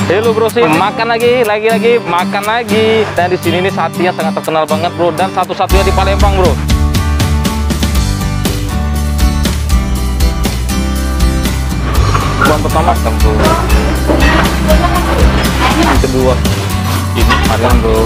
Halo bro sih, makan lagi makan lagi. Dan di sini nih sate yang sangat terkenal banget bro, dan satu-satunya di Palembang bro. Buang pertama kan bro. Yang kedua ini ayam bro.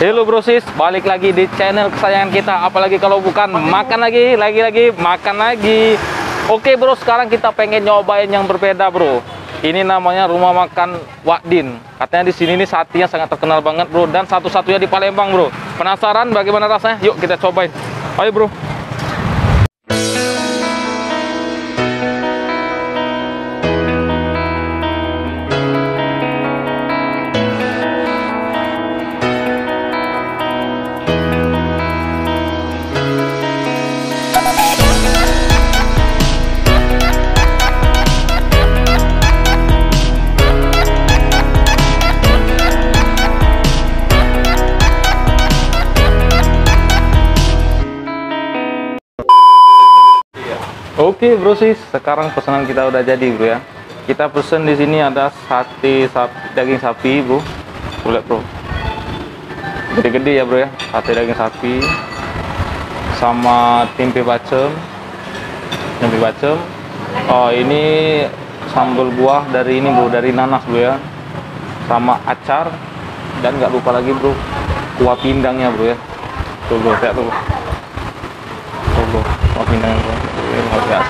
Halo brosis, balik lagi di channel kesayangan kita. Apalagi kalau bukan makan lagi makan lagi. Oke bro, sekarang kita pengen nyobain yang berbeda bro. Ini namanya rumah makan Wak Din. Katanya di sini nih satenya sangat terkenal banget bro, dan satu-satunya di Palembang bro. Penasaran bagaimana rasanya? Yuk kita cobain. Ayo bro. Oke bro sih, sekarang pesanan kita udah jadi bro ya. Kita pesen di sini ada sate daging sapi bro. Lihat bro, gede-gede ya bro ya, sate daging sapi sama tempe bacem. Oh ini sambal buah dari ini bro, dari nanas bro ya, sama acar, dan nggak lupa lagi bro kuah pindangnya bro ya. Tuh bro, lihat tuh bro, kuah pindangnya bro. Luar biasa.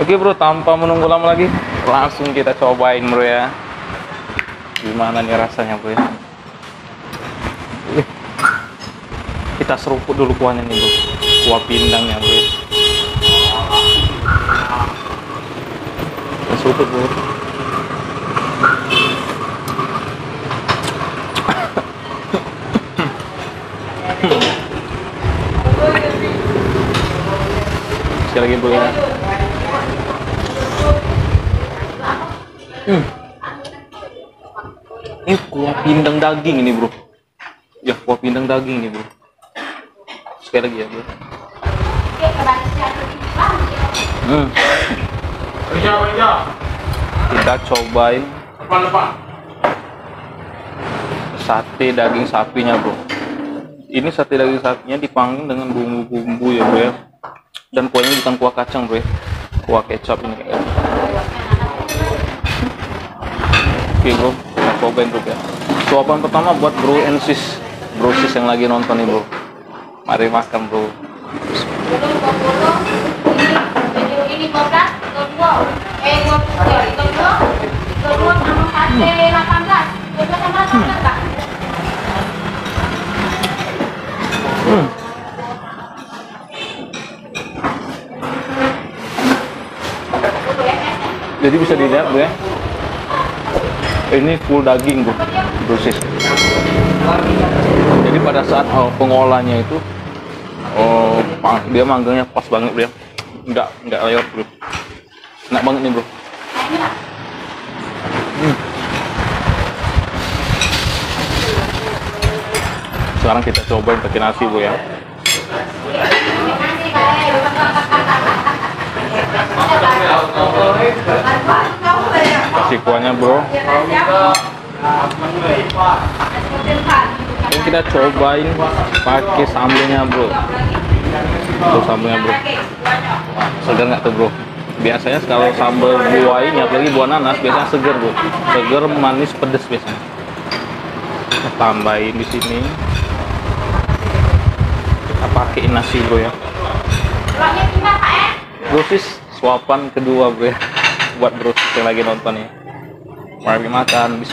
Oke bro, tanpa menunggu lama lagi, langsung kita cobain bro ya. Gimana nih rasanya bro ya. Kita seruput dulu kuahnya nih bro, kuah pindangnya bro ya. Kita seruput bro. Sekali lagi bro ya. Ini kuah pindang daging ini bro. Ya, kuah pindang daging ini bro. Sekali lagi ya bro. Kita cobain sate daging sapinya bro. Ini sate daging sapinya dipanggang dengan bumbu-bumbu ya bro ya. Dan kuahnya bukan kuah kacang bro ya, kuah kecap ini kayak gitu. Oke bro, kita cobain bro ya. Suapan pertama buat bro and sis, bro sis yang lagi nonton nih bro. Mari makan bro. Jadi bisa dilihat bro ya, ini full daging bro, dosis. Jadi pada saat pengolahnya itu, dia manggangnya pas banget bro ya, nggak lewat bro, enak banget nih bro. Sekarang kita cobain pakai nasi bro ya. Kasih kuahnya bro. Ini kita cobain pakai sambelnya bro. Tuh sambelnya bro. Segar nggak tuh bro? Biasanya kalau sambal buah ini, apalagi buah nanas, biasanya segar bro. Segar, manis, pedes biasanya. Kita tambahin di sini. Kita pakein nasi bro ya. Brosis suapan kedua bro ya, buat bro yang lagi nonton ya. Mari makan.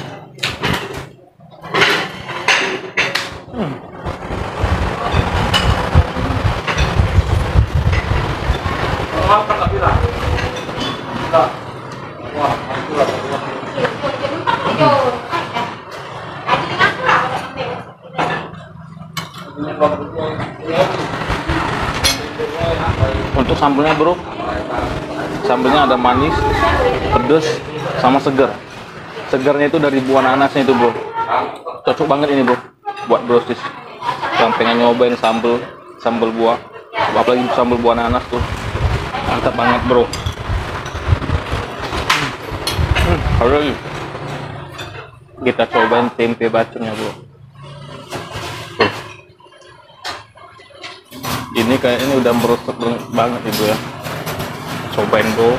Untuk sambelnya bro, Sambelnya ada manis, pedes, sama segar. Segarnya itu dari buah nanasnya itu bro. Cocok banget ini bro buat brosis yang pengen nyobain sambal buah, apalagi sambal buah nanas tuh mantap banget bro. Hari kita cobain tempe bacemnya bro. Ini kayak ini udah meresap banget ibu ya. Cobain bro.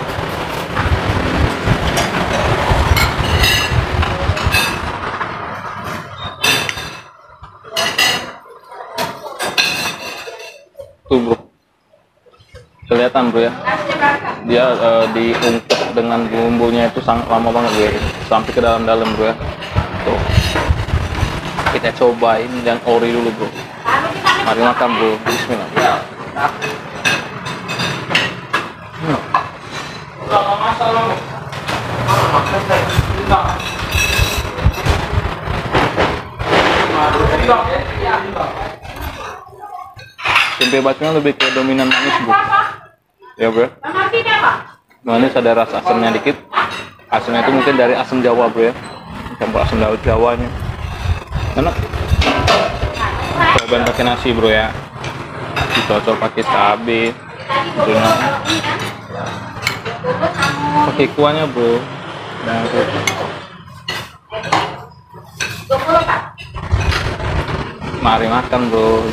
Tuh bro, kelihatan bro ya, dia diungkep dengan bumbunya itu sangat lama banget bro ya, sampai ke dalam-dalam bro ya. Tuh, kita cobain yang ori dulu bro. Mari makan bro, bismillah. Tempe bacemnya lebih ke dominan manis bro, ya bro. Manis, ada rasa asamnya dikit. Asamnya itu mungkin dari asam Jawa bro ya, campur asam laut Jawanya. Enak. Cobain pakai nasi bro ya, dicocok pakai cabe, pakai kuahnya bro. Nah, mari makan bro.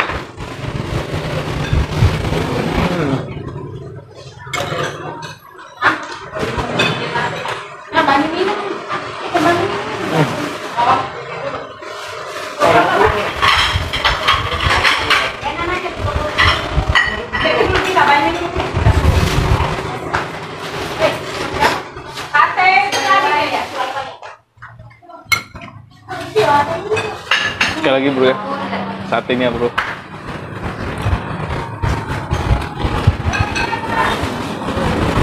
Sekali lagi bro ya, satenya bro.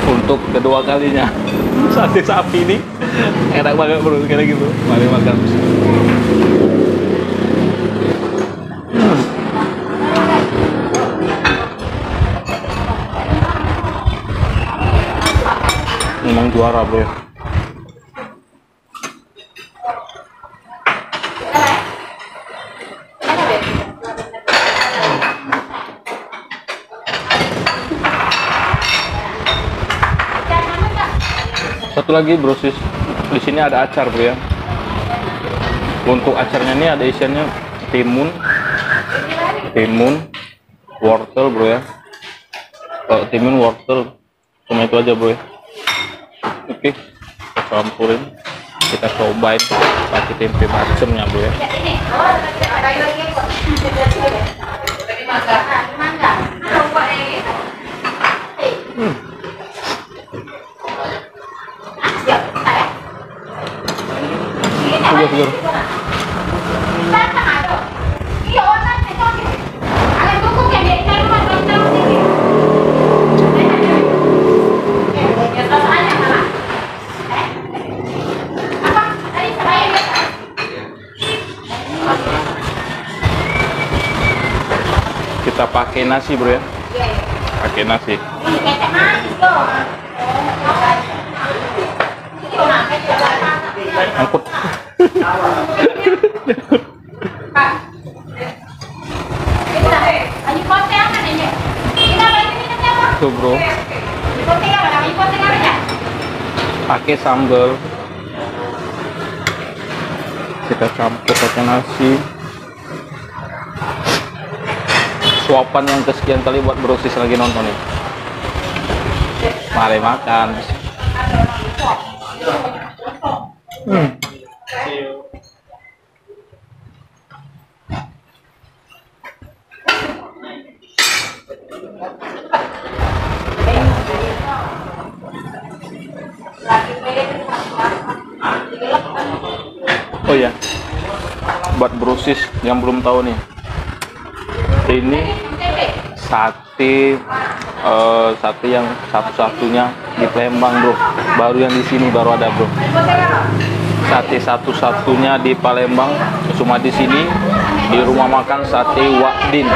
Untuk kedua kalinya sate sapi ini enak banget bro. Sekali lagi bro, mari makan. Memang juara bro ya. Satu lagi brosis, di sini ada acar bro ya. Untuk acarnya ini ada isiannya timun, wortel bro ya. Timun, wortel, cuma itu aja bro ya. Oke, kita campurin, kita cobain pakai tempe bacemnya bro ya. Segar. Kita pakai nasi bro ya, pakai nasi. Angkut. Tuh bro, pakai sambal, kita campur pakai nasi. Suapan yang kesekian kali buat brosis lagi nonton nih. Mari makan. Oh ya, buat brosis yang belum tahu nih, ini sate yang satu-satunya di Palembang bro, baru yang di sini baru ada bro. Sate satu-satunya di Palembang, cuma di sini di rumah makan Sate Wak Din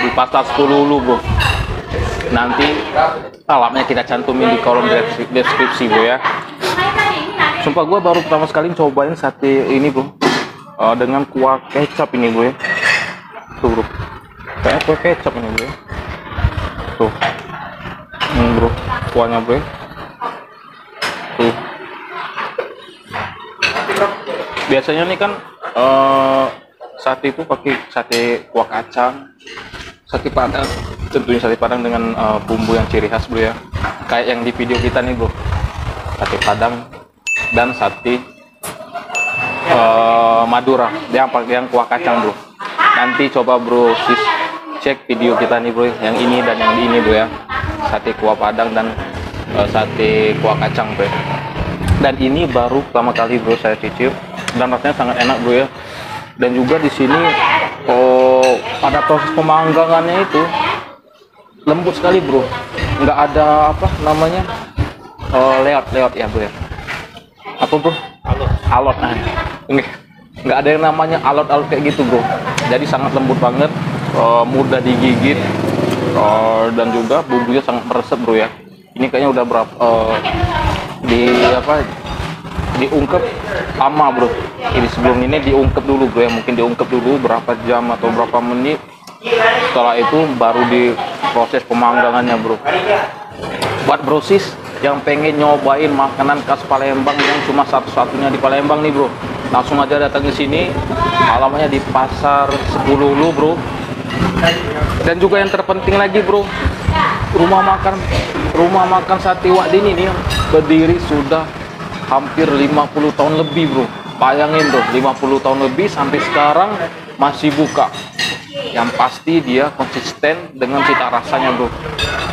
di Pasar Sekululu bro. Nanti alatnya kita cantumin di kolom deskripsi bro ya. Sumpah gue baru pertama sekali cobain sate ini bro, dengan kuah kecap ini bro ya. Tuh bro, kayak kuah kecap ini bro ya. Tuh bro, kuahnya bro ya. Tuh, biasanya nih kan sate itu pakai sate kuah kacang, sate padang, tentunya sate padang dengan bumbu yang ciri khas bro ya, kayak yang di video kita nih bro, sate padang dan sate Madura yang kuah kacang bro. Nanti coba bro sis cek video kita nih bro, yang ini dan yang ini bro ya, sate kuah padang dan sate kuah kacang bro. Dan ini baru pertama kali bro saya cicip dan rasanya sangat enak bro ya. Dan juga di sini pada proses pemanggangannya itu lembut sekali bro, nggak ada apa namanya leot ya bro ya. Apa bro? Alot. Nah, nggak ada yang namanya alot kayak gitu bro. Jadi sangat lembut banget, mudah digigit, dan juga bumbunya sangat meresap bro ya. Ini kayaknya udah berapa diungkep lama bro. Ini sebelum ini diungkep dulu bro ya, mungkin diungkep dulu berapa jam atau berapa menit. Setelah itu baru diproses pemanggangannya bro. Buat brosis yang pengen nyobain makanan khas Palembang yang cuma satu-satunya di Palembang nih bro, langsung aja datang ke sini. Alamatnya di Pasar Sepuluh bro. Dan juga yang terpenting lagi bro, rumah makan Sate Wak Dini nih berdiri sudah hampir 50 tahun lebih bro. Bayangin tuh, 50 tahun lebih sampai sekarang masih buka. Yang pasti dia konsisten dengan cita rasanya bro.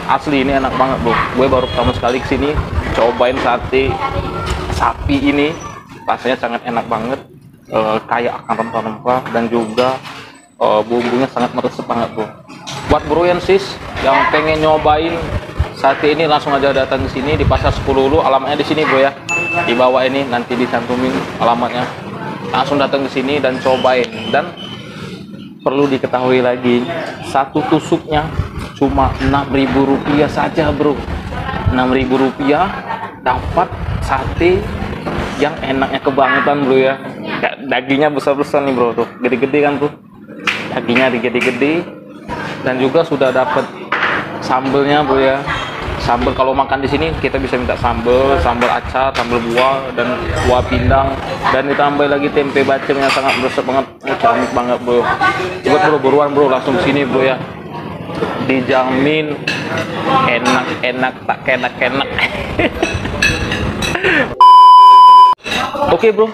Asli ini enak banget bro. Gue baru pertama sekali kesini cobain sate sapi ini, rasanya sangat enak banget, kaya akan rempah-rempah dan juga bumbunya sangat meresap banget bro. Buat bro yang sis yang pengen nyobain sate ini, langsung aja datang ke sini di Pasar 10 Hulu. Alamatnya di sini bro ya, di bawah ini nanti dicantumin alamatnya. Langsung datang ke sini dan cobain. Dan perlu diketahui lagi, satu tusuknya cuma Rp6.000 saja bro. Rp6.000 dapat sate yang enaknya kebangetan bro ya. Dagingnya besar-besar nih bro, tuh gede-gede kan bro, dagingnya gede-gede. Dan juga sudah dapat sambelnya bro ya. Sambal kalau makan di sini kita bisa minta sambal acar, sambal buah dan buah pindang, dan ditambah lagi tempe bacem yang sangat meresap banget, ciamik banget bro. Buat bro, buruan bro, langsung sini bro ya. Dijamin enak tak enak. Oke bro,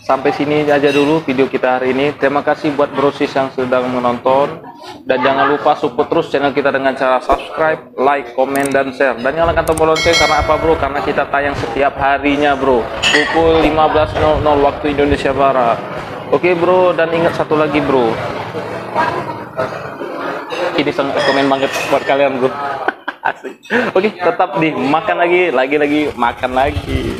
sampai sini aja dulu video kita hari ini. Terima kasih buat brosis yang sedang menonton. Dan jangan lupa support terus channel kita dengan cara subscribe, like, komen, dan share. Dan nyalakan tombol lonceng, karena apa bro? Karena kita tayang setiap harinya bro, pukul 15.00 waktu Indonesia Barat. Oke bro, dan ingat satu lagi bro, ini sangat rekomen banget buat kalian bro. Asik. Oke, tetap dimakan lagi makan lagi.